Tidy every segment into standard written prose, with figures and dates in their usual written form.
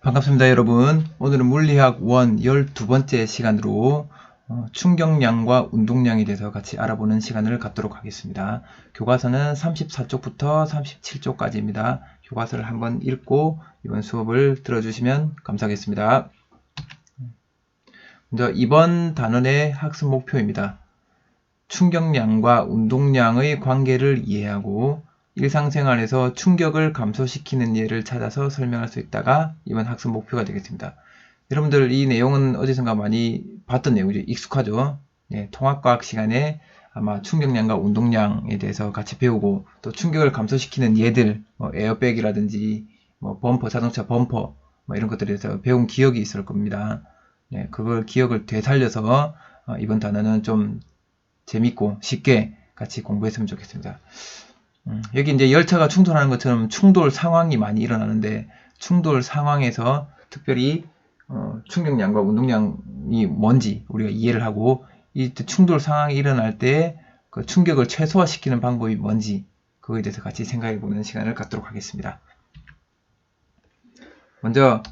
반갑습니다, 여러분. 오늘은 물리학 1 12번째 시간으로 충격량과 운동량에 대해서 같이 알아보는 시간을 갖도록 하겠습니다. 교과서는 34쪽부터 37쪽까지입니다. 교과서를 한번 읽고 이번 수업을 들어주시면 감사하겠습니다. 먼저 이번 단원의 학습 목표입니다. 충격량과 운동량의 관계를 이해하고 일상생활에서 충격을 감소시키는 예를 찾아서 설명할 수 있다가 이번 학습 목표가 되겠습니다. 여러분들 이 내용은 어디선가 많이 봤던 내용이죠. 익숙하죠. 네, 통합과학 시간에 아마 충격량과 운동량에 대해서 같이 배우고 또 충격을 감소시키는 예들, 에어백이라든지 범퍼, 자동차 범퍼 이런 것들에 대해서 배운 기억이 있을 겁니다. 네, 그걸 기억을 되살려서 이번 단어는 좀 재밌고 쉽게 같이 공부했으면 좋겠습니다. 여기 이제 열차가 충돌하는 것처럼 충돌 상황이 많이 일어나는데 충돌 상황에서 특별히 충격량과 운동량이 뭔지 우리가 이해를 하고 이 충돌 상황이 일어날 때 그 충격을 최소화시키는 방법이 뭔지 그거에 대해서 같이 생각해 보는 시간을 갖도록 하겠습니다. 먼저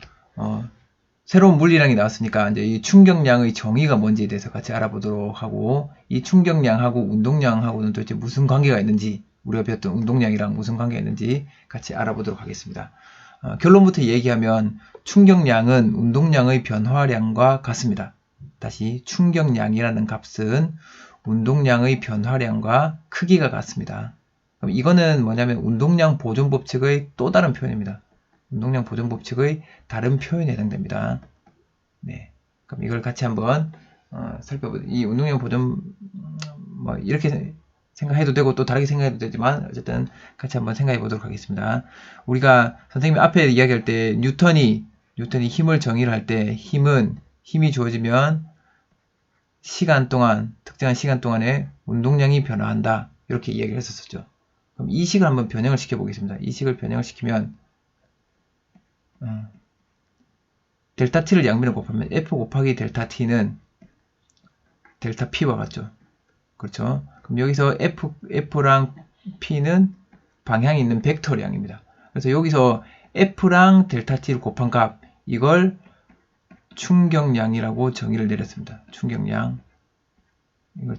새로운 물리량이 나왔으니까 이제 이 충격량의 정의가 뭔지에 대해서 같이 알아보도록 하고 이 충격량하고 운동량하고는 도대체 무슨 관계가 있는지 우리가 배웠던 운동량이랑 무슨 관계가 있는지 같이 알아보도록 하겠습니다. 결론부터 얘기하면 충격량은 운동량의 변화량과 같습니다. 다시 충격량이라는 값은 운동량의 변화량과 크기가 같습니다. 그럼 이거는 뭐냐면 운동량 보존 법칙의 또 다른 표현입니다. 운동량 보존 법칙의 다른 표현에 해당됩니다. 네, 그럼 이걸 같이 한번 살펴보죠. 이 운동량 보존 이렇게 생각해도 되고 또 다르게 생각해도 되지만 어쨌든 같이 한번 생각해 보도록 하겠습니다. 우리가 선생님이 앞에 이야기할 때 뉴턴이 힘을 정의를 할 때 힘이 주어지면 시간 동안 특정한 시간 동안에 운동량이 변화한다 이렇게 이야기를 했었죠. 그럼 이 식을 한번 변형을 시켜 보겠습니다. 이 식을 변형을 시키면 델타 t를 양변에 곱하면 f 곱하기 델타 t는 델타 p와 같죠. 그렇죠. 그럼 여기서 f랑 p는 방향이 있는 벡터량입니다. 그래서 여기서 f랑 델타 t를 곱한 값 이걸 충격량이라고 정의를 내렸습니다. 충격량 이걸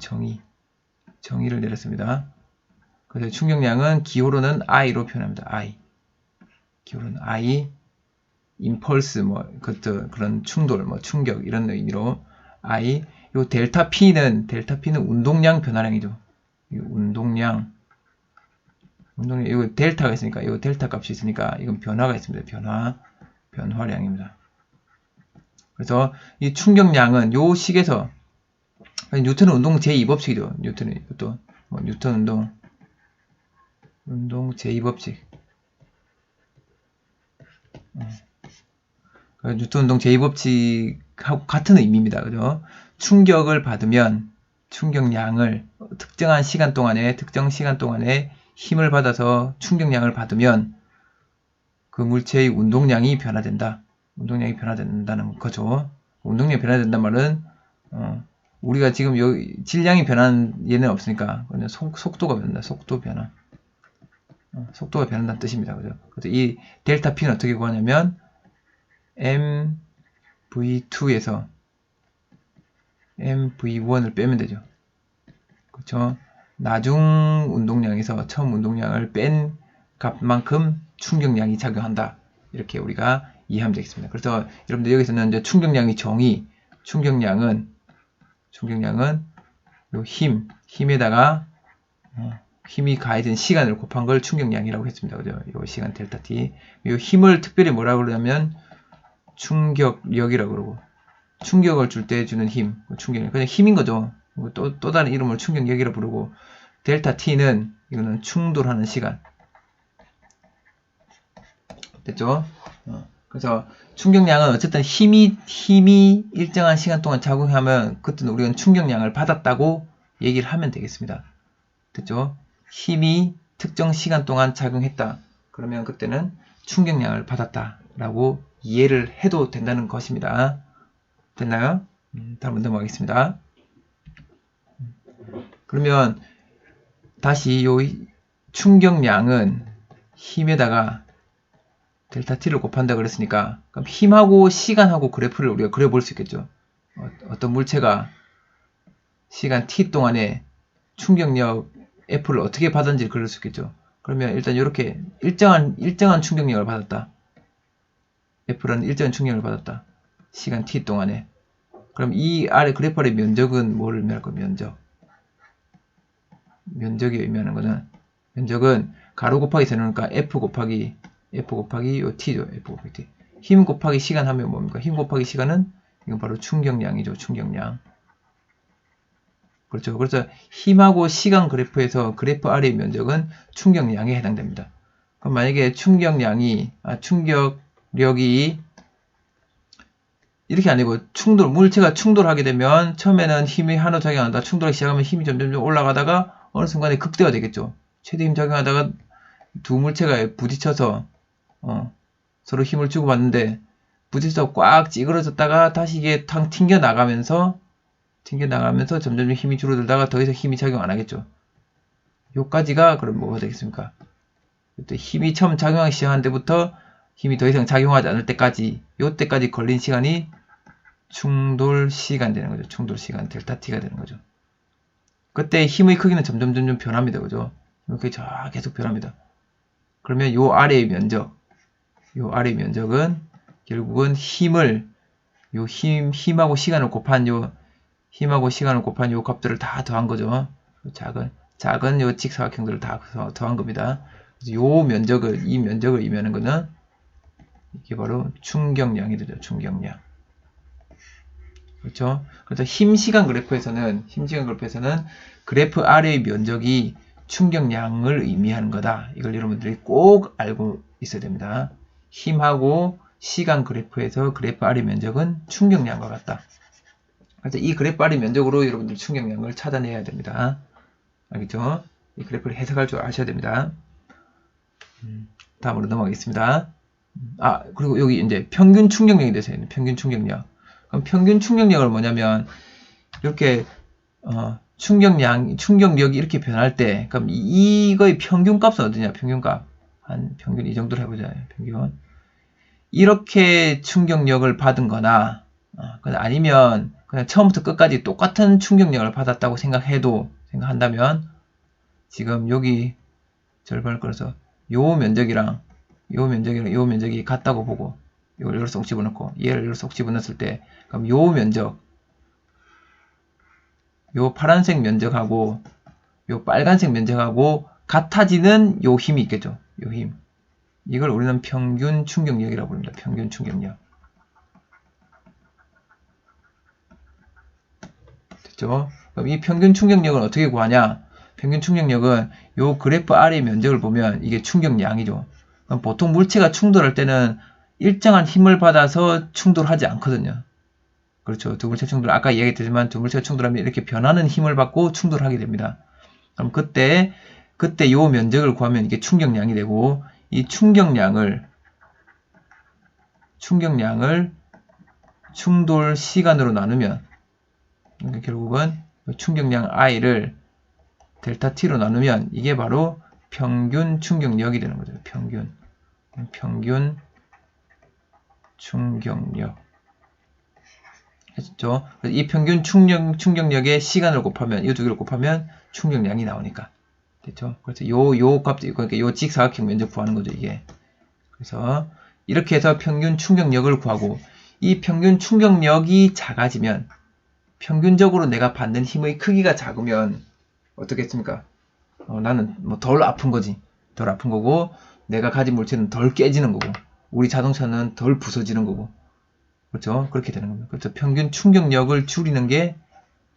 정의를 내렸습니다. 그래서 충격량은 기호로는 i로 표현합니다. i 기호로는 i 임펄스 그런 충돌 충격 이런 의미로 i 요 델타 p는 운동량 변화량이죠. 운동량 이거 델타가 있으니까 이 델타 값이 있으니까 이건 변화가 있습니다. 변화량입니다. 그래서 이 충격량은 요 식에서 뉴턴 운동 제2법칙이죠. 뉴턴 운동 제2법칙. 뉴턴 운동 제2법칙하고 같은 의미입니다. 그죠? 충격을 받으면 충격량을 특정 시간 동안에 힘을 받아서 충격량을 받으면 그 물체의 운동량이 변화된다. 운동량이 변화된다는 거죠. 운동량이 변화된다는 말은 우리가 지금 여기 질량이 변하는 예는 없으니까 속도가 변한다. 속도 변화. 속도가 변한다는 뜻입니다. 그죠? 그래서 이 델타 P는 어떻게 구하냐면 MV2에서 MV1을 빼면 되죠. 그렇죠? 나중 운동량에서 처음 운동량을 뺀 값만큼 충격량이 작용한다. 이렇게 우리가 이해하면 되겠습니다. 그래서 여러분들 여기서는 이제 충격량의 정의, 충격량은 요 힘에다가 힘이 가해진 시간을 곱한 걸 충격량이라고 했습니다. 그죠? 요 시간 델타 t. 요 힘을 특별히 뭐라고 그러냐면 충격력이라고 그러고 충격을 줄 때 주는 힘, 충격력. 그냥 힘인 거죠. 또 다른 이름을 충격력이라고 부르고 델타 t는 이거는 충돌하는 시간. 됐죠? 그래서 충격량은 어쨌든 힘이 일정한 시간 동안 작용하면 그때는 우리는 충격량을 받았다고 얘기를 하면 되겠습니다. 됐죠? 힘이 특정 시간 동안 작용했다. 그러면 그때는 충격량을 받았다라고 이해를 해도 된다는 것입니다. 됐나요? 다음 넘어가겠습니다. 그러면 다시 요 충격량은 힘에다가 델타 t를 곱한다 그랬으니까 그럼 힘하고 시간하고 그래프를 우리가 그려볼 수 있겠죠. 어떤 물체가 시간 t 동안에 충격력 F를 어떻게 받았는지 그릴 수 있겠죠. 그러면 일단 이렇게 일정한 충격력을 받았다. F라는 일정한 충격력을 받았다. 시간 t 동안에. 그럼 이 아래 그래프 아래 면적은 뭐를 의미할 까 면적이 의미하는 거는 면적은 가로 곱하기 세로니까 F 곱하기 요 T죠. F 곱하기 T. 힘 곱하기 시간 하면 뭡니까? 힘 곱하기 시간은 이건 바로 충격량이죠. 충격량. 그렇죠. 그래서 힘하고 시간 그래프에서 그래프 아래의 면적은 충격량에 해당됩니다. 그럼 만약에 충격력이 이렇게 아니고 물체가 충돌하게 되면 처음에는 힘이 하나 작용한다. 충돌하기 시작하면 힘이 점점 올라가다가 어느 순간에 극대화 되겠죠. 최대 힘 작용하다가 두 물체가 부딪혀서 서로 힘을 주고받는데 부딪혀서 꽉 찌그러졌다가 다시 이게 탕 튕겨 나가면서 점점 힘이 줄어들다가 더 이상 힘이 작용 안 하겠죠. 요까지가 그럼 뭐가 되겠습니까? 그때 힘이 처음 작용하기 시작한 데부터 힘이 더 이상 작용하지 않을 때까지 요때까지 걸린 시간이 충돌 시간 되는 거죠. 충돌 시간 델타 t가 되는 거죠. 그때 힘의 크기는 점점 변합니다. 그죠? 힘의 크기 계속 변합니다. 그러면 요 아래의 면적은 결국은 힘하고 시간을 곱한 요 값들을 다 더한 거죠. 작은 요 직사각형들을 다 더한 겁니다. 그래서 이 면적을 의미하는 거는 이게 바로 충격량이 되죠. 충격량. 그렇죠? 그래서 힘시간 그래프에서는 그래프 아래의 면적이 충격량을 의미하는 거다. 이걸 여러분들이 꼭 알고 있어야 됩니다. 힘하고 시간 그래프에서 그래프 아래 면적은 충격량과 같다. 그래서 이 그래프 아래 면적으로 여러분들 충격량을 찾아내야 됩니다. 알겠죠? 이 그래프를 해석할 줄 아셔야 됩니다. 다음으로 넘어가겠습니다. 그리고 여기 이제 평균 충격력에 대해서 있는 평균 충격력. 그럼 평균 충격력을 뭐냐면 이렇게 충격력이 이렇게 변할 때 그럼 이거의 평균값은 어디냐? 평균값 한 평균 이 정도로 해보자. 평균 이렇게 충격력을 받은 거나 아니면 그냥 처음부터 끝까지 똑같은 충격력을 받았다고 생각한다면 지금 여기 절반을 끌어서 요 면적이랑 요 면적이 같다고 보고 이걸 여기로 쏙 집어넣고 얘를 여기로 쏙 집어넣었을 때 그럼 요 면적 요 파란색 면적하고 요 빨간색 면적하고 같아지는 요 힘이 있겠죠. 요 힘. 이걸 우리는 평균 충격력이라고 부릅니다. 평균 충격력. 됐죠? 그럼 이 평균 충격력은 어떻게 구하냐? 평균 충격력은 요 그래프 아래 면적을 보면 이게 충격량이죠. 그럼 보통 물체가 충돌할 때는 일정한 힘을 받아서 충돌하지 않거든요. 그렇죠. 두 물체 충돌, 아까 이야기했지만 두 물체가 충돌하면 이렇게 변하는 힘을 받고 충돌하게 됩니다. 그럼 그때 요 면적을 구하면 이게 충격량이 되고 이 충격량을 충돌 시간으로 나누면 결국은 충격량 I를 델타 T로 나누면 이게 바로 평균 충격력이 되는 거죠. 평균 충격력. 했죠? 이 평균 충격력의 시간을 곱하면, 이 두 개를 곱하면 충격량이 나오니까. 됐죠? 그래서 요 값도, 그러니까 요 직사각형 면적 구하는 거죠, 이게. 그래서 이렇게 해서 평균 충격력을 구하고, 이 평균 충격력이 작아지면, 평균적으로 내가 받는 힘의 크기가 작으면, 어떻겠습니까? 나는 뭐 덜 아픈 거지. 덜 아픈 거고, 내가 가진 물체는 덜 깨지는 거고, 우리 자동차는 덜 부서지는 거고. 그렇죠? 그렇게 되는 겁니다. 그렇죠? 평균 충격력을 줄이는 게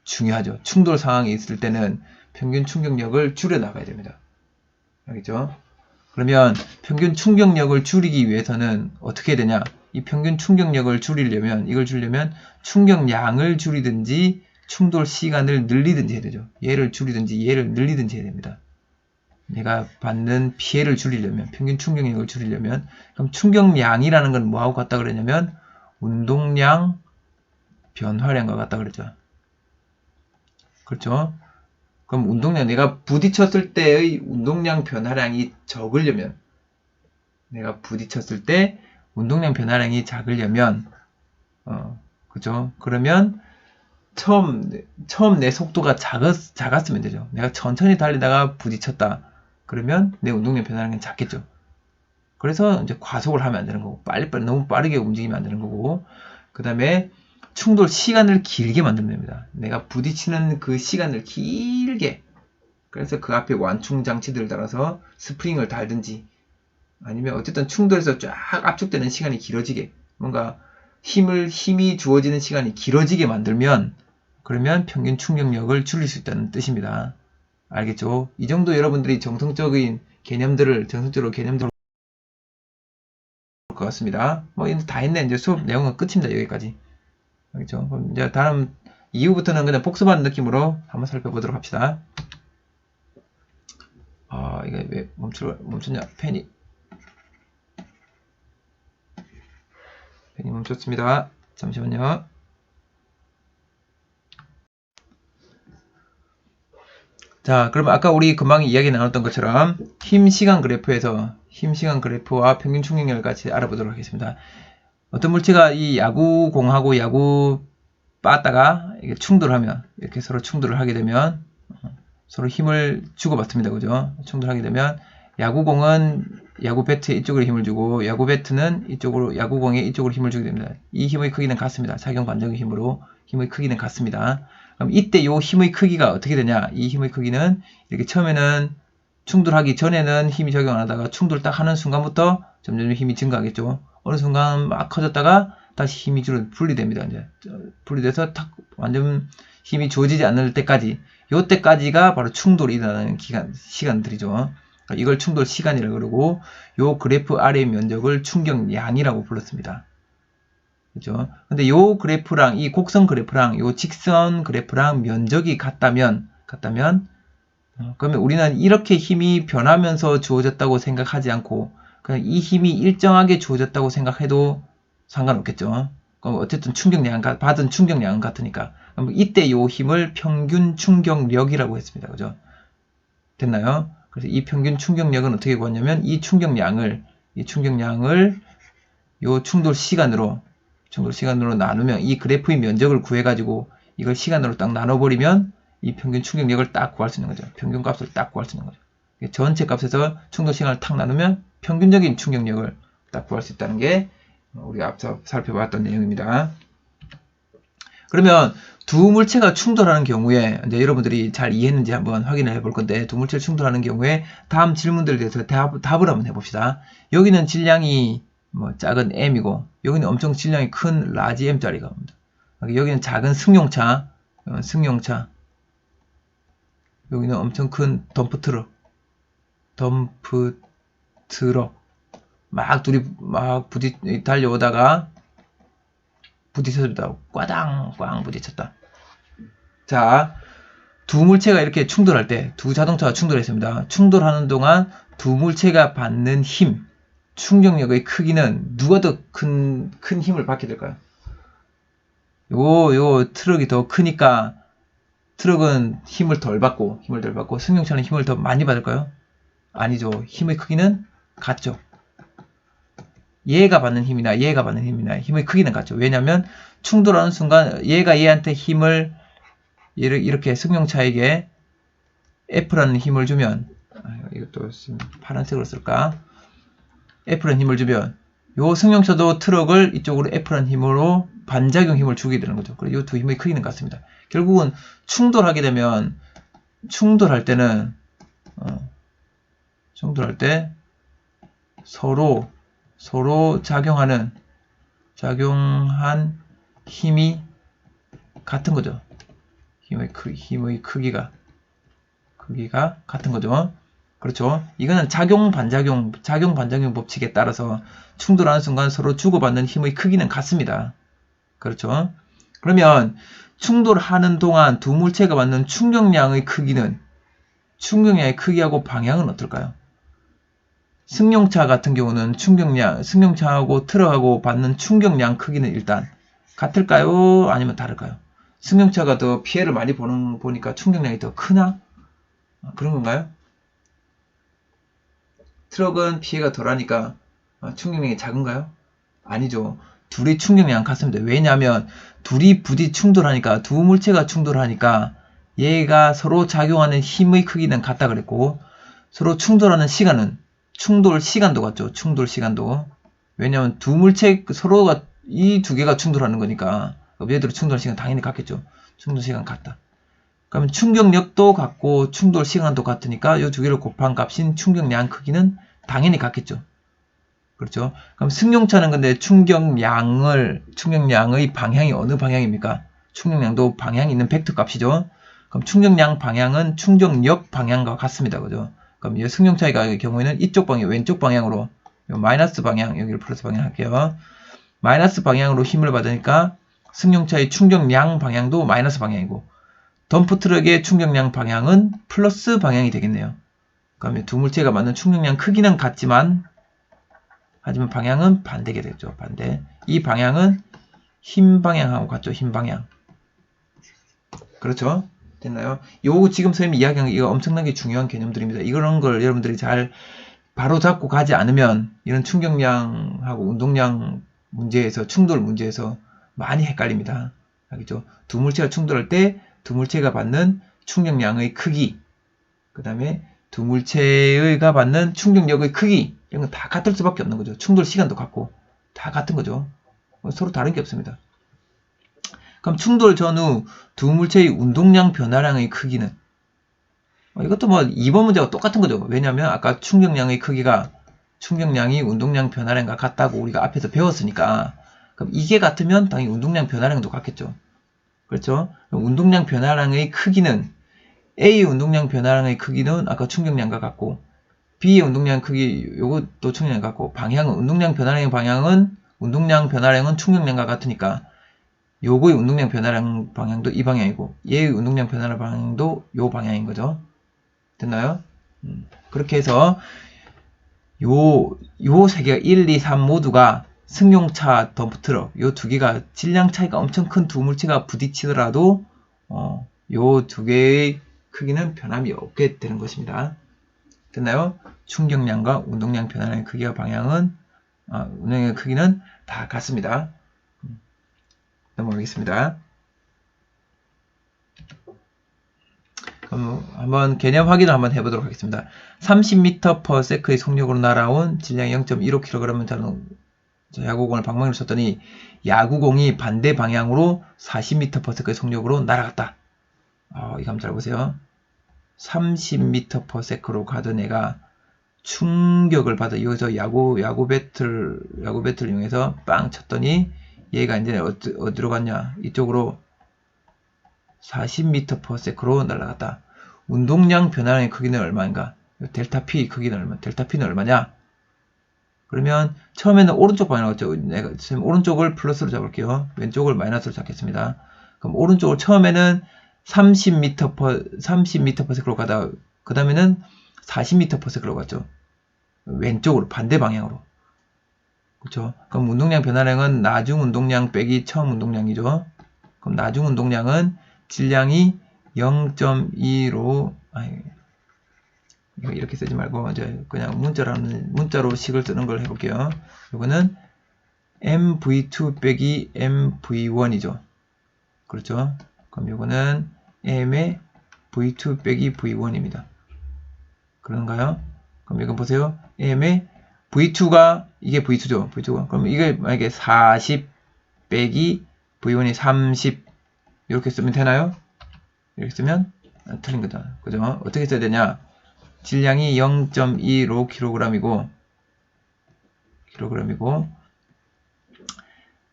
중요하죠. 충돌 상황이 있을 때는 평균 충격력을 줄여 나가야 됩니다. 알겠죠? 그러면 평균 충격력을 줄이기 위해서는 어떻게 해야 되냐? 이 평균 충격력을 줄이려면, 이걸 줄이려면 충격량을 줄이든지 충돌 시간을 늘리든지 해야 되죠. 얘를 줄이든지 얘를 늘리든지 해야 됩니다. 내가 받는 피해를 줄이려면, 평균 충격력을 줄이려면, 그럼 충격량이라는 건 뭐하고 같다 그러냐면 운동량 변화량과 같다 그랬죠. 그렇죠? 그럼 내가 부딪혔을 때의 운동량 변화량이 적으려면 내가 부딪혔을 때 운동량 변화량이 작으려면, 그죠? 그러면 처음 내 속도가 작았으면 되죠. 내가 천천히 달리다가 부딪혔다. 그러면 내 운동량 변화량이 작겠죠. 그래서 이제 과속을 하면 안 되는 거고, 빨리빨리 너무 빠르게 움직이면 안 되는 거고, 그 다음에 충돌 시간을 길게 만들면 됩니다. 내가 부딪히는 그 시간을 길게. 그래서 그 앞에 완충 장치들을 달아서 스프링을 달든지, 아니면 어쨌든 충돌해서 쫙 압축되는 시간이 길어지게, 뭔가 힘이 주어지는 시간이 길어지게 만들면, 그러면 평균 충격력을 줄일 수 있다는 뜻입니다. 알겠죠? 이 정도 여러분들이 정성적으로 개념들을 것 같습니다. 뭐 이제 다 했네. 이제 수업 내용은 끝입니다. 여기까지. 알겠죠? 그럼 이제 다음 이후부터는 그냥 복습하는 느낌으로 한번 살펴보도록 합시다. 이게 왜 멈췄냐? 펜이 멈췄습니다. 잠시만요. 자, 그럼 아까 우리 금방 이야기 나눴던 것처럼 힘 시간 그래프에서 힘 시간 그래프와 평균 충격력을 같이 알아보도록 하겠습니다. 어떤 물체가 이 야구공하고 야구 빠다가 이게 충돌하면, 이렇게 서로 충돌을 하게 되면 서로 힘을 주고받습니다. 그죠? 충돌하게 되면 야구공은 야구 배트에 이쪽으로 힘을 주고 야구 배트는 야구공에 이쪽으로 힘을 주게 됩니다. 이 힘의 크기는 같습니다. 작용 반작용 힘으로 힘의 크기는 같습니다. 그럼 이때 이 힘의 크기가 어떻게 되냐? 이 힘의 크기는 이렇게 처음에는 충돌하기 전에는 힘이 적용 안 하다가 충돌 딱 하는 순간부터 점점 힘이 증가하겠죠. 어느 순간 막 커졌다가 다시 힘이 분리됩니다. 이제 분리돼서 탁 완전 힘이 주어지지 않을 때까지, 요때까지가 바로 충돌이 일어나는 시간들이죠. 이걸 충돌 시간이라고 그러고, 요 그래프 아래의 면적을 충격량이라고 불렀습니다. 그죠? 근데 요 그래프랑 이 곡선 그래프랑 요 직선 그래프랑 면적이 같다면 그러면 우리는 이렇게 힘이 변하면서 주어졌다고 생각하지 않고 그냥 이 힘이 일정하게 주어졌다고 생각해도 상관없겠죠. 그럼 어쨌든 받은 충격량은 같으니까. 그럼 이때 요 힘을 평균 충격력이라고 했습니다. 그죠? 됐나요? 그래서 이 평균 충격력은 어떻게 구하냐면 이 충격량을 요 충돌 시간으로 나누면, 이 그래프의 면적을 구해가지고 이걸 시간으로 딱 나눠버리면 이 평균 충격력을 딱 구할 수 있는 거죠. 평균 값을 딱 구할 수 있는 거죠. 전체 값에서 충돌 시간을 탁 나누면 평균적인 충격력을 딱 구할 수 있다는 게 우리가 앞서 살펴봤던 내용입니다. 그러면 두 물체가 충돌하는 경우에 이제 여러분들이 잘 이해했는지 한번 확인을 해볼 건데, 두 물체가 충돌하는 경우에 다음 질문들에 대해서 답을 한번 해봅시다. 여기는 질량이 작은 m이고 여기는 엄청 질량이 큰 라지 m짜리가 옵니다. 여기는 작은 승용차, 여기는 엄청 큰 덤프트럭, 둘이 달려오다가 부딪혔다. 꽝 부딪혔다. 자, 두 물체가 이렇게 충돌할 때, 두 자동차가 충돌했습니다. 충돌하는 동안 두 물체가 받는 힘, 충격력의 크기는 누가 더 큰 힘을 받게 될까요? 요 트럭이 더 크니까 트럭은 힘을 덜 받고 승용차는 힘을 더 많이 받을까요? 아니죠. 힘의 크기는 같죠. 얘가 받는 힘이나 힘의 크기는 같죠. 왜냐하면 충돌하는 순간 얘가 얘한테 힘을 이렇게 승용차에게 F라는 힘을 주면, 이것도 파란색으로 쓸까? F라는 힘을 주면 요 승용차도 트럭을 이쪽으로 F라는 힘으로 반작용 힘을 주게 되는 거죠. 그래서 이 두 힘의 크기는 같습니다. 결국은 충돌할 때는 서로 작용한 힘이 같은 거죠. 힘의 크기가 같은 거죠. 그렇죠. 이거는 작용 반작용 법칙에 따라서 충돌하는 순간 서로 주고받는 힘의 크기는 같습니다. 그렇죠. 그러면 충돌하는 동안 두 물체가 받는 충격량의 크기하고 방향은 어떨까요? 승용차 같은 경우는 승용차하고 트럭하고 받는 충격량 크기는 일단 같을까요? 아니면 다를까요? 승용차가 더 피해를 많이 보니까 충격량이 더 크나? 그런 건가요? 트럭은 피해가 덜하니까 충격량이 작은가요? 아니죠. 둘이 충격량 같습니다. 왜냐하면 둘이 부딪 충돌하니까 두 물체가 충돌하니까 얘가 서로 작용하는 힘의 크기는 같다 그랬고 서로 충돌하는 시간은 충돌 시간도 같죠. 충돌 시간도. 왜냐하면 두 물체 서로가 이 두 개가 충돌하는 거니까 얘들의 충돌 시간 당연히 같겠죠. 충돌 시간 같다. 그러면 충격력도 같고 충돌 시간도 같으니까 이 두 개를 곱한 값인 충격량 크기는 당연히 같겠죠. 그렇죠? 그럼 승용차는 근데 충격량의 방향이 어느 방향입니까? 충격량도 방향이 있는 벡터 값이죠. 그럼 충격량 방향은 충격력 방향과 같습니다. 그죠? 그럼 이 승용차의 경우에는 이쪽 방향, 왼쪽 방향으로 마이너스 방향, 여기를 플러스 방향 할게요. 마이너스 방향으로 힘을 받으니까 승용차의 충격량 방향도 마이너스 방향이고 덤프트럭의 충격량 방향은 플러스 방향이 되겠네요. 그러면 두 물체가 맞는 충격량 크기는 같지만 하지만 방향은 반대게 되죠. 반대. 이 방향은 힘 방향하고 같죠. 힘 방향. 그렇죠? 됐나요? 요거 지금 선생님이 이야기한 게 이거 엄청나게 중요한 개념들입니다. 이런 걸 여러분들이 잘 바로 잡고 가지 않으면 이런 충격량하고 운동량 문제에서 충돌 문제에서 많이 헷갈립니다. 알겠죠? 두 물체가 충돌할 때 두 물체가 받는 충격량의 크기, 그 다음에 두 물체가 받는 충격력의 크기 이런 건 다 같을 수밖에 없는 거죠. 충돌 시간도 같고 다 같은 거죠. 서로 다른 게 없습니다. 그럼 충돌 전후 두 물체의 운동량 변화량의 크기는 이것도 뭐 2번 문제와 똑같은 거죠. 왜냐하면 아까 충격량의 크기가 충격량이 운동량 변화량과 같다고 우리가 앞에서 배웠으니까 그럼 이게 같으면 당연히 운동량 변화량도 같겠죠. 그렇죠? 운동량 변화량의 크기는 A의 운동량 변화량의 크기는 아까 충격량과 같고 B의 운동량 크기 요것도 충격량과 같고 방향은 운동량 변화량의 방향은 운동량 변화량은 충격량과 같으니까 요거의 운동량 변화량 방향도 이 방향이고 얘의 운동량 변화량 방향도 요 방향인 거죠. 됐나요? 그렇게 해서 요 세 개가 1, 2, 3 모두가 승용차, 덤프트럭 요 두 개가 질량 차이가 엄청 큰 두 물체가 부딪히더라도 요 두 개의 크기는 변함이 없게 되는 것입니다. 됐나요? 충격량과 운동량 변화량의 크기와 방향은 운동량의 크기는 다 같습니다. 넘어가겠습니다. 그럼 한번 개념 확인을 한번 해보도록 하겠습니다. 30m/s의 속력으로 날아온 질량이 0.15kg을 다루는 야구공을 방망이로 쳤더니 야구공이 반대 방향으로 40m/s의 속력으로 날아갔다. 이거 한번 잘 보세요. 30m/s로 가던 애가 충격을 받아 여기서 야구 배트를 이용해서 빵 쳤더니 얘가 이제 어디로 갔냐? 이쪽으로 40m/s로 날아갔다. 운동량 변화량의 크기는 얼마인가? 델타 P 크기는 얼마? 델타 P는 얼마냐? 그러면 처음에는 오른쪽 방향으로 갔죠. 내가 지금 오른쪽을 플러스로 잡을게요. 왼쪽을 마이너스로 잡겠습니다. 그럼 오른쪽을 처음에는 30m/s로 가다 그 다음에는 40m/s로 갔죠. 왼쪽으로 반대 방향으로. 그렇죠? 그럼 운동량 변화량은 나중 운동량 빼기 처음 운동량이죠. 그럼 나중 운동량은 질량이 0.2로 이렇게 쓰지 말고 이제 그냥 문자로 식을 쓰는 걸 해볼게요. 이거는 mv2 빼기 mv1이죠. 그렇죠? 그럼 이거는 m의 v2 빼기 v1입니다. 그런가요? 그럼 이거 보세요. m의 v2가 이게 v2죠. v2가 그럼 이게 만약에 40 빼기 v1이 30 이렇게 쓰면 되나요? 이렇게 쓰면 틀린 거다. 그죠? 어떻게 써야 되냐? 질량이 0.25 kg이고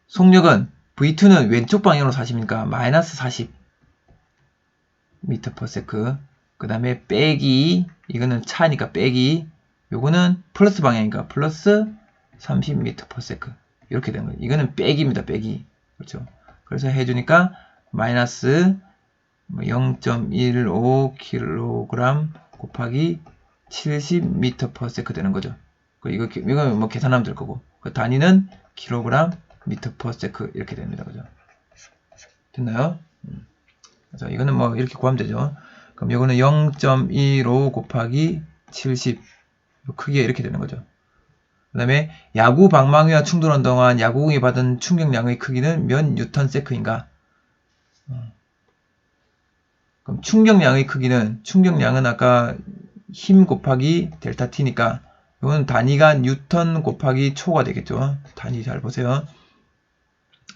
속력은 V2는 왼쪽 방향으로 40이니까 마이너스 40 m/s 그 다음에 빼기 이거는 차니까 빼기 요거는 플러스 방향이니까 플러스 30 m/s 이렇게 되는 거예요. 이거는 빼기입니다. 빼기. 그렇죠? 그래서 해주니까 마이너스 0.15 kg 곱하기 70 m/s 되는 거죠. 이거 뭐 계산하면 될 거고. 그 단위는 kg m/s 이렇게 됩니다. 그죠? 됐나요? 그래서 이거는 뭐 이렇게 구하면 되죠. 그럼 이거는 0.15 곱하기 70 크기가 이렇게 되는 거죠. 그 다음에 야구 방망이와 충돌한 동안 야구공이 받은 충격량의 크기는 몇 뉴턴 세크인가? 그럼 충격량은 아까 힘 곱하기 델타 T니까 이건 단위가 뉴턴 곱하기 초가 되겠죠. 단위 잘 보세요.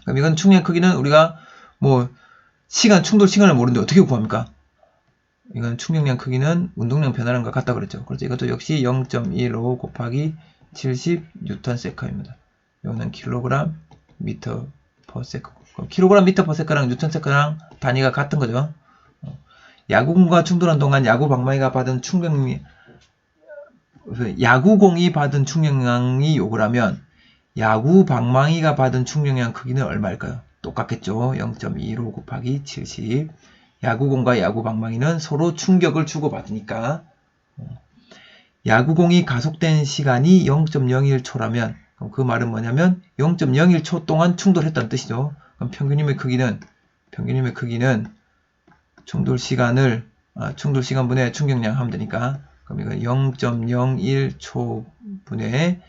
그럼 이건 충격 크기는 우리가 뭐 충돌 시간을 모르는데 어떻게 구합니까? 이건 충격량 크기는 운동량 변화량과 같다 그랬죠. 그래서 이것도 역시 0.15 곱하기 70 뉴턴 세커입니다. 이거는 킬로그램 미터 퍼 세커. 킬로그램 미터 퍼 세커랑 뉴턴 세커랑 단위가 같은 거죠. 야구공과 충돌한 동안 야구 방망이가 받은 야구공이 받은 충격량이 요구라면 야구 방망이가 받은 충격량 크기는 얼마일까요? 똑같겠죠. 0.25 곱하기 70. 야구공과 야구 방망이는 서로 충격을 주고받으니까 야구공이 가속된 시간이 0.01초라면 그 말은 뭐냐면 0.01초 동안 충돌했다는 뜻이죠. 그럼 평균임의 크기는 충돌 시간분의 충격량 하면 되니까 그럼 이거 0.01초 분의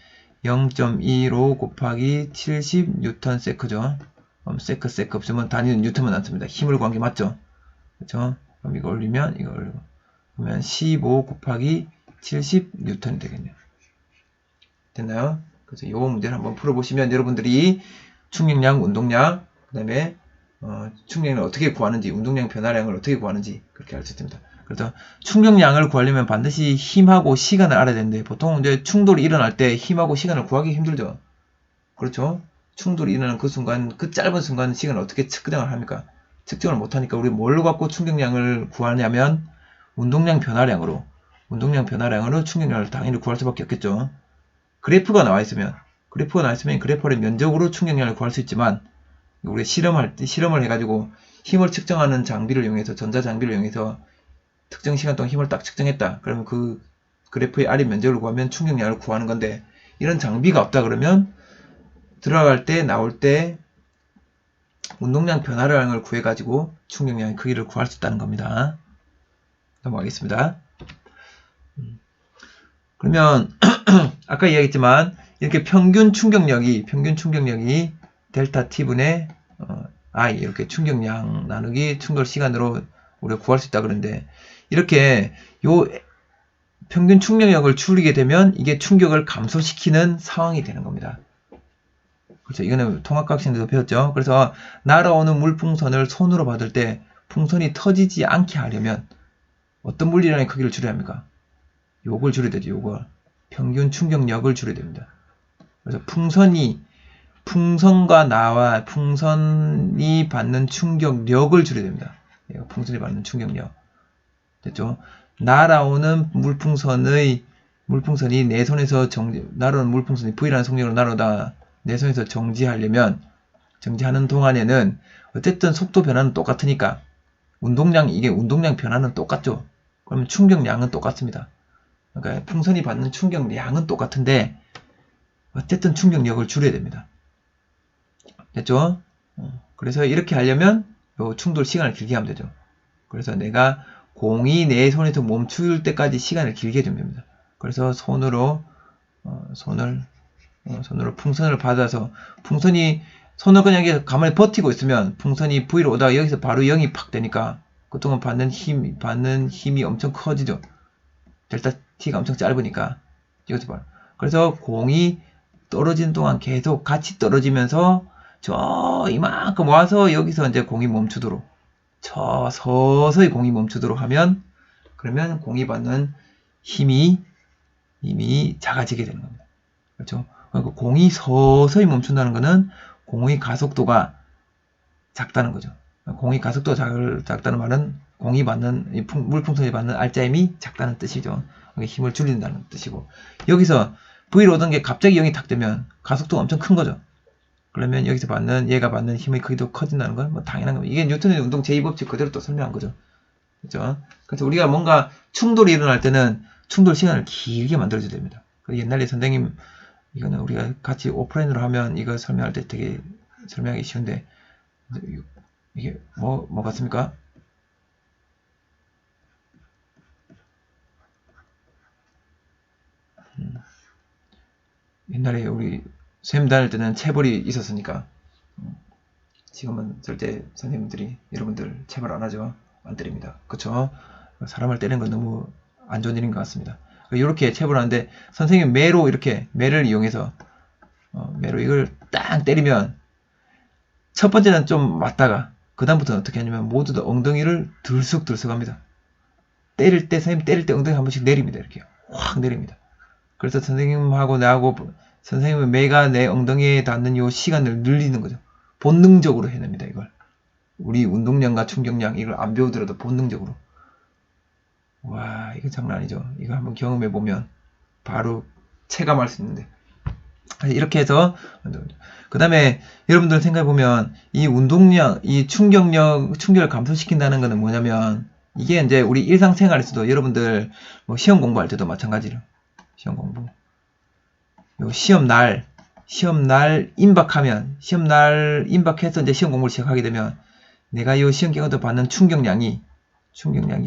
0.25 곱하기 70 뉴턴 세크죠. 그럼 세크 없으면 단위는 뉴턴만 남습니다. 힘을 구한 게 맞죠? 그렇죠? 그럼 이거 올리면 이거 올리고 그러면 15 곱하기 70 뉴턴이 되겠네요. 됐나요? 그래서 이 문제를 한번 풀어보시면 여러분들이 충격량, 운동량, 그 다음에 충격량을 어떻게 구하는지, 운동량 변화량을 어떻게 구하는지 그렇게 알 수 있습니다. 그래서 충격량을 구하려면 반드시 힘하고 시간을 알아야 되는데 보통 이제 충돌이 일어날 때 힘하고 시간을 구하기 힘들죠. 그렇죠? 충돌이 일어나는 그 순간, 그 짧은 순간 시간을 어떻게 측정을 합니까? 측정을 못하니까 우리 뭘 갖고 충격량을 구하냐면 운동량 변화량으로 충격량을 당연히 구할 수밖에 없겠죠. 그래프가 나와 있으면 그래프를 면적으로 충격량을 구할 수 있지만 우리 실험을 해가지고 힘을 측정하는 장비를 이용해서 전자장비를 이용해서 특정 시간 동안 힘을 딱 측정했다. 그러면 그 그래프의 아래 면적을 구하면 충격량을 구하는 건데 이런 장비가 없다 그러면 들어갈 때 나올 때 운동량 변화량을 구해가지고 충격량의 크기를 구할 수 있다는 겁니다. 넘어가겠습니다. 그러면 아까 이야기했지만 이렇게 평균 충격력이 델타 T분의 I 이렇게 충격량 나누기 충돌 시간으로 우리가 구할 수 있다 그러는데 이렇게 요 평균 충격력을 줄이게 되면 이게 충격을 감소시키는 상황이 되는 겁니다. 그렇죠. 이거는 통합각신에도 배웠죠. 그래서 날아오는 물풍선을 손으로 받을 때 풍선이 터지지 않게 하려면 어떤 물리량의 크기를 줄여야 합니까? 요걸 줄여야 되죠. 요걸. 평균 충격력을 줄여야 됩니다. 그래서 풍선이 받는 충격력을 줄여야 됩니다. 풍선이 받는 충격력. 됐죠? 날아오는 물풍선이 내 손에서 날아오는 물풍선이 V라는 속력으로 날아오다 내 손에서 정지하는 동안에는 어쨌든 속도 변화는 똑같으니까 운동량 변화는 똑같죠. 그러면 충격량은 똑같습니다. 그러니까 풍선이 받는 충격량은 똑같은데 어쨌든 충격력을 줄여야 됩니다. 됐죠? 그래서 이렇게 하려면 요 충돌 시간을 길게 하면 되죠. 그래서 내가 공이 내 손에서 멈출 때까지 시간을 길게 해주면 됩니다. 그래서 손으로 풍선을 받아서 손을 그냥 가만히 버티고 있으면 풍선이 V로 오다가 여기서 바로 0이 팍 되니까 그동안 받는 힘이 엄청 커지죠. 델타 T가 엄청 짧으니까 이것도 봐요. 그래서 공이 떨어지는 동안 계속 같이 떨어지면서 이만큼 와서 여기서 이제 공이 멈추도록 서서히 공이 멈추도록 하면 그러면 공이 받는 힘이 작아지게 되는 겁니다. 그렇죠? 그러니까 공이 서서히 멈춘다는 것은 공의 가속도가 작다는 거죠. 공의 가속도가 작다는 말은 물풍선이 받는 알짜힘이 작다는 뜻이죠. 그러니까 힘을 줄인다는 뜻이고 여기서 V로 오던 게 갑자기 0이 탁 되면 가속도가 엄청 큰 거죠. 그러면 여기서 얘가 받는 힘의 크기도 커진다는 건 뭐 당연한 겁니다. 이게 뉴턴의 운동 제2법칙 그대로 또 설명한 거죠. 그렇죠? 그래서 우리가 뭔가 충돌이 일어날 때는 충돌 시간을 길게 만들어줘야 됩니다. 옛날에 선생님 이거는 우리가 같이 오프라인으로 하면 이거 설명할 때 되게 설명하기 쉬운데 이게 뭐 같습니까? 옛날에 우리 선생님 다닐 때는 체벌이 있었으니까 지금은 절대 선생님들이 여러분들 체벌 안 하죠. 안 때립니다. 그쵸? 사람을 때리는 건 너무 안 좋은 일인 것 같습니다. 이렇게 체벌하는데 선생님 매로 이렇게 매를 이용해서 매로 이걸 딱 때리면 첫 번째는 좀 맞다가 그 다음부터는 어떻게 하냐면 모두 다 엉덩이를 들썩들썩 합니다. 때릴 때 선생님 때릴 때 엉덩이 한 번씩 내립니다. 이렇게 확 내립니다. 그래서 선생님하고 나하고 선생님은 매가 내 엉덩이에 닿는 요 시간을 늘리는 거죠. 본능적으로 해냅니다. 이걸 우리 운동량과 충격량 이걸 안 배우더라도 본능적으로. 와, 이거 장난 아니죠. 이거 한번 경험해 보면 바로 체감할 수 있는데 이렇게 해서 그 다음에 여러분들 생각해 보면 이 운동량, 이 충격을 감소시킨다는 것은 뭐냐면 이게 이제 우리 일상생활에서도 여러분들 뭐 시험 공부할 때도 마찬가지로 시험 공부 요 시험날 임박하면 시험날 임박해서 이제 시험 공부를 시작하게 되면 내가 요 시험 기간에 받는 충격량이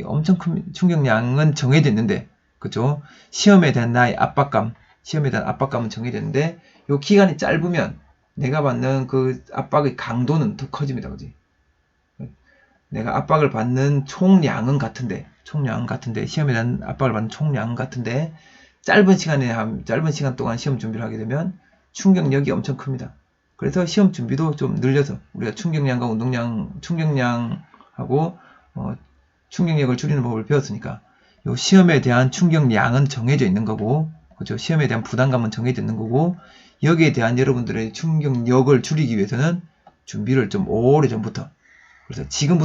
엄청 큰 충격량은 정해졌는데 그죠? 시험에 대한 나의 압박감 시험에 대한 압박감은 정해졌는데 요 기간이 짧으면 내가 받는 그 압박의 강도는 더 커집니다. 그지? 내가 압박을 받는 총량은 같은데 시험에 대한 압박을 받는 총량은 같은데 짧은 시간 동안 시험 준비를 하게 되면 충격력이 엄청 큽니다. 그래서 시험 준비도 좀 늘려서 우리가 충격량과 충격량하고 충격력을 줄이는 법을 배웠으니까 요 시험에 대한 충격량은 정해져 있는 거고 그죠? 시험에 대한 부담감은 정해져 있는 거고 여기에 대한 여러분들의 충격력을 줄이기 위해서는 준비를 좀 오래전부터 그래서 지금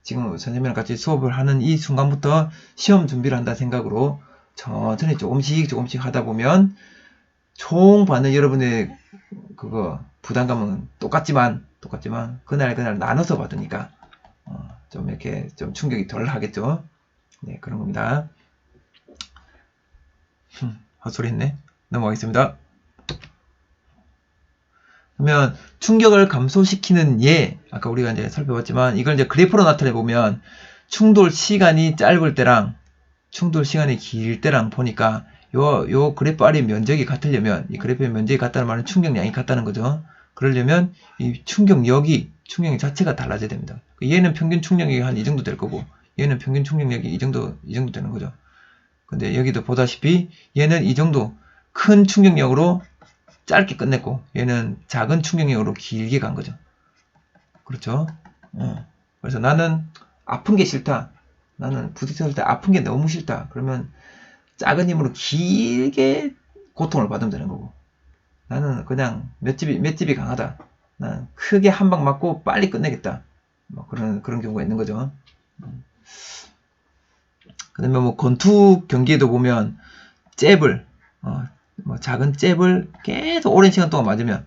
선생님이랑 같이 수업을 하는 이 순간부터 시험 준비를 한다 생각으로 천천히 조금씩 하다 보면 총 받는 여러분의 그거 부담감은 똑같지만 그날 나눠서 받으니까 좀 이렇게 좀 충격이 덜 하겠죠. 네, 그런 겁니다. 헛소리 했네. 넘어가겠습니다. 그러면 충격을 감소시키는 예, 아까 우리가 이제 살펴봤지만 이걸 이제 그래프로 나타내 보면 충돌 시간이 짧을 때랑 충돌 시간이 길 때랑 보니까 요 그래프 아래 면적이 같으려면 이 그래프의 면적이 같다는 말은 충격량이 같다는 거죠. 그러려면 이 충격 자체가 달라져야 됩니다. 얘는 평균 충격력이 한 이 정도 될 거고 얘는 평균 충격력이 이 정도 되는 거죠. 근데 여기도 보다시피 얘는 이 정도 큰 충격력으로 짧게 끝냈고 얘는 작은 충격력으로 길게 간 거죠. 그렇죠? 그래서 나는 아픈 게 싫다. 나는 부딪혔을 때 아픈 게 너무 싫다. 그러면 작은 힘으로 길게 고통을 받으면 되는 거고 나는 그냥 맷집이 강하다. 나는 크게 한 방 맞고 빨리 끝내겠다. 뭐 그런 경우가 있는 거죠. 그다음에 뭐 권투 경기에도 보면 잽을 뭐 작은 잽을 계속 오랜 시간 동안 맞으면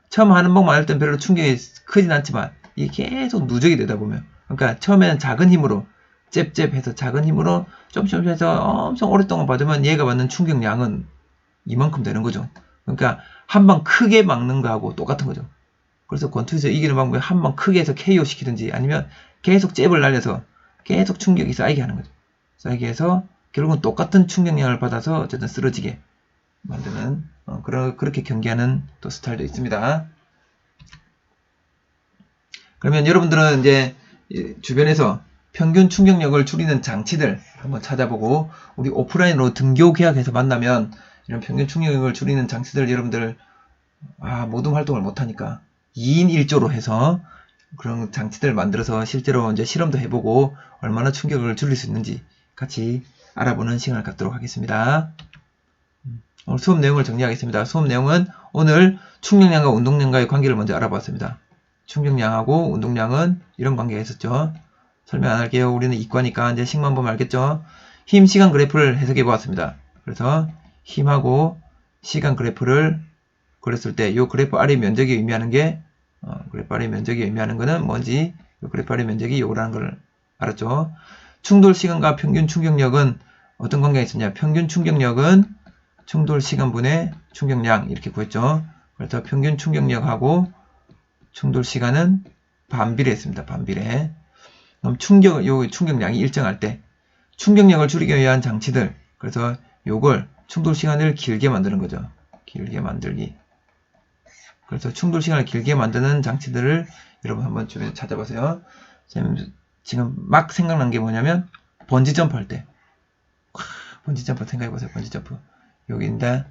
처음 하는 방 맞을 땐 별로 충격이 크진 않지만 이게 계속 누적이 되다 보면 그러니까 처음에는 작은 힘으로 잽해서 작은 힘으로 조금씩 해서 엄청 오랫동안 받으면 얘가 받는 충격량은 이만큼 되는 거죠. 그러니까 한 방 크게 막는 거하고 똑같은 거죠. 그래서 권투에서 이기는 방법이 한 방 크게 해서 KO 시키든지 아니면 계속 잽을 날려서 계속 충격이 쌓이게 하는 거죠. 쌓이게 해서 결국은 똑같은 충격량을 받아서 어쨌든 쓰러지게 만드는 그렇게 경기하는 또 스타일도 있습니다. 그러면 여러분들은 이제 주변에서 평균 충격력을 줄이는 장치들 한번 찾아보고 우리 오프라인으로 등교 계약해서 만나면 이런 평균 충격력을 줄이는 장치들 여러분들 모든 활동을 못하니까 2인 1조로 해서 그런 장치들을 만들어서 실제로 이제 실험도 해보고 얼마나 충격을 줄일 수 있는지 같이 알아보는 시간을 갖도록 하겠습니다. 오늘 수업 내용을 정리하겠습니다. 수업 내용은 오늘 충격량과 운동량과의 관계를 먼저 알아봤습니다. 충격량하고 운동량은 이런 관계가 있었죠. 설명 안 할게요. 우리는 이과니까 이제 식만 보면 알겠죠. 힘, 시간 그래프를 해석해 보았습니다. 그래서 힘하고 시간 그래프를 그렸을 때 이 그래프 아래 면적이 의미하는 게 그래프 아래 면적이 의미하는 거는 뭔지 이 그래프 아래 면적이 요거라는 걸 알았죠. 충돌 시간과 평균 충격력은 어떤 관계가 있었냐? 평균 충격력은 충돌 시간분의 충격량 이렇게 구했죠. 그래서 평균 충격력하고 충돌 시간은 반비례했습니다. 반비례. 그럼 충격량이 일정할 때 충격력을 줄이기 위한 장치들. 그래서 요걸 충돌 시간을 길게 만드는 거죠. 길게 만들기. 그래서 충돌 시간을 길게 만드는 장치들을 여러분 한번 주변에 찾아보세요. 지금 막 생각난 게 뭐냐면 번지 점프 할 때. 번지 점프 생각해보세요. 번지 점프. 여기인데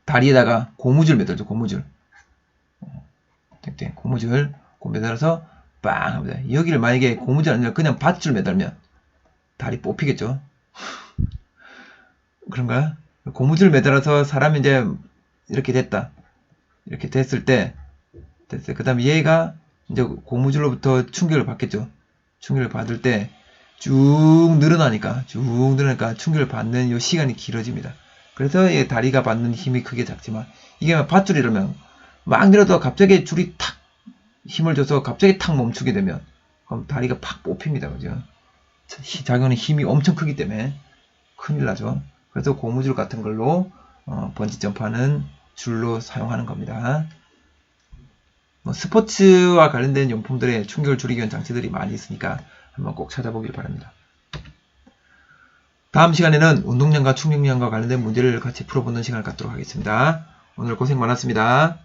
다리에다가 고무줄 매달죠. 고무줄. 고무줄 매달아서 빵 합니다. 여기를 만약에 고무줄 아니라 그냥 밧줄 매달면 다리 뽑히겠죠. 그런가요? 고무줄 매달아서 사람이 이제 이렇게 됐다. 이렇게 됐을 때 됐어요. 그 다음에 얘가 이제 고무줄로부터 충격을 받겠죠. 충격을 받을 때 쭉 늘어나니까 충격을 받는 이 시간이 길어집니다. 그래서 얘 다리가 받는 힘이 크게 작지만 이게 밧줄이라면 막 내려도 갑자기 줄이 탁 힘을 줘서 갑자기 탁 멈추게 되면 그럼 다리가 팍 뽑힙니다. 그죠? 작용하는 힘이 엄청 크기 때문에 큰일 나죠. 그래서 고무줄 같은 걸로 번지 점프하는 줄로 사용하는 겁니다. 스포츠와 관련된 용품들의 충격을 줄이기 위한 장치들이 많이 있으니까 한번 꼭 찾아보길 바랍니다. 다음 시간에는 운동량과 충격량과 관련된 문제를 같이 풀어보는 시간을 갖도록 하겠습니다. 오늘 고생 많았습니다.